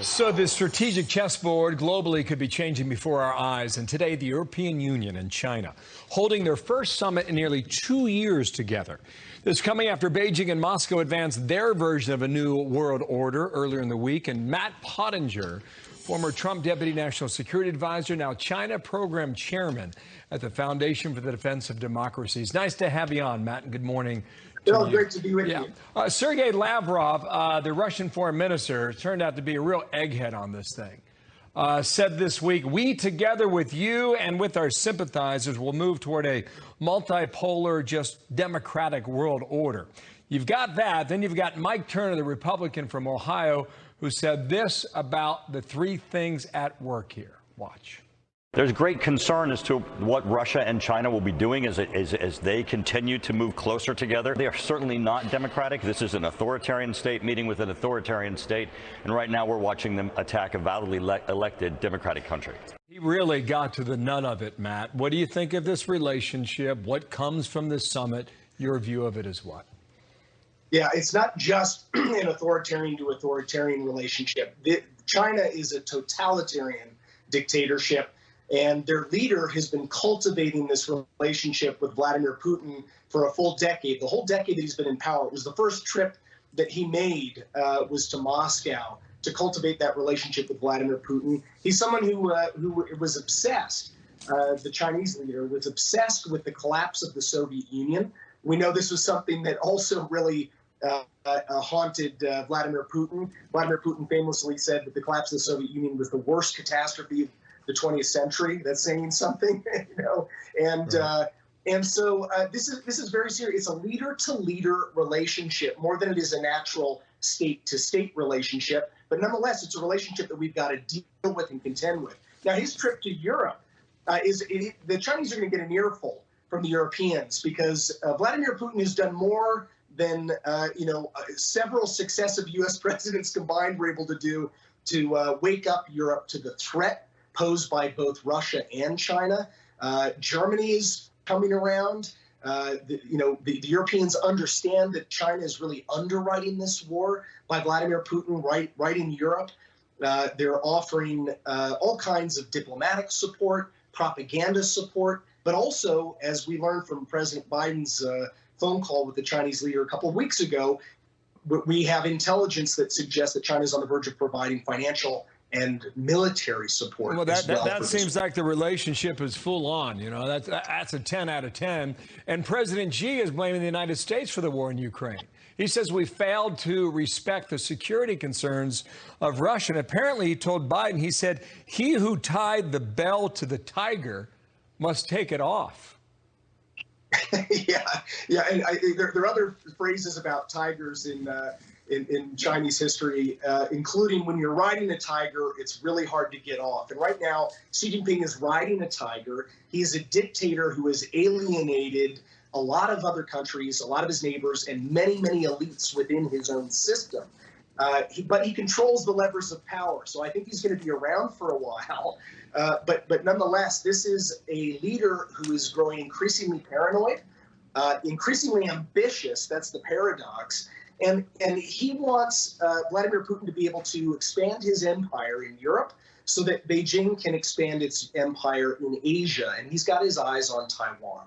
So the strategic chessboard globally could be changing before our eyes. And today, the European Union and China holding their first summit in nearly 2 years together. This coming after Beijing and Moscow advanced their version of a new world order earlier in the week. And Matt Pottinger, former Trump Deputy National Security Advisor, now China Program Chairman at the Foundation for the Defense of Democracy. It's nice to have you on, Matt, and good morning. Bill, great to be with you. Sergei Lavrov, the Russian foreign minister, turned out to be a real egghead on this thing. Said this week, we together with you and with our sympathizers will move toward a multipolar, just democratic world order. You've got that. Then you've got Mike Turner, the Republican from Ohio, who said this about the three things at work here. Watch. There's great concern as to what Russia and China will be doing as they continue to move closer together. They are certainly not democratic. This is an authoritarian state meeting with an authoritarian state, and right now we're watching them attack a validly elected democratic country. He really got to the nut of it, Matt. What do you think of this relationship? What comes from this summit? Your view of it is what? Yeah, it's not just an authoritarian to authoritarian relationship. China is a totalitarian dictatorship. And their leader has been cultivating this relationship with Vladimir Putin for a full decade. The whole decade that he's been in power. It was the first trip that he made was to Moscow to cultivate that relationship with Vladimir Putin. He's someone who was obsessed. The Chinese leader was obsessed with the collapse of the Soviet Union. We know this was something that also really haunted Vladimir Putin. Vladimir Putin famously said that the collapse of the Soviet Union was the worst catastrophe of the 20th century. That's saying something, you know. And right. So this is very serious. It's a leader-to-leader relationship more than it is a natural state-to-state relationship. But nonetheless, it's a relationship that we've got to deal with and contend with. Now, his trip to Europe the Chinese are going to get an earful from the Europeans because Vladimir Putin has done more than several successive U.S. presidents combined were able to do to wake up Europe to the threat posed by both Russia and China. Germany is coming around. The Europeans understand that China is really underwriting this war by Vladimir Putin right in Europe. They're offering all kinds of diplomatic support, propaganda support, but also, as we learned from President Biden's phone call with the Chinese leader a couple of weeks ago, we have intelligence that suggests that China is on the verge of providing financial and military support. Well, that seems like the relationship is full on. You know, that's a 10 out of 10. And President Xi is blaming the United States for the war in Ukraine. He says we failed to respect the security concerns of Russia. And apparently, he told Biden, he said, he who tied the bell to the tiger must take it off. Yeah, and there are other phrases about tigers in Chinese history, including when you're riding a tiger, it's really hard to get off. And right now, Xi Jinping is riding a tiger. He's a dictator who has alienated a lot of other countries, a lot of his neighbors, and many, many elites within his own system. But he controls the levers of power, so I think he's going to be around for a while. But nonetheless, this is a leader who is growing increasingly paranoid, increasingly ambitious. That's the paradox. And he wants Vladimir Putin to be able to expand his empire in Europe so that Beijing can expand its empire in Asia. And he's got his eyes on Taiwan.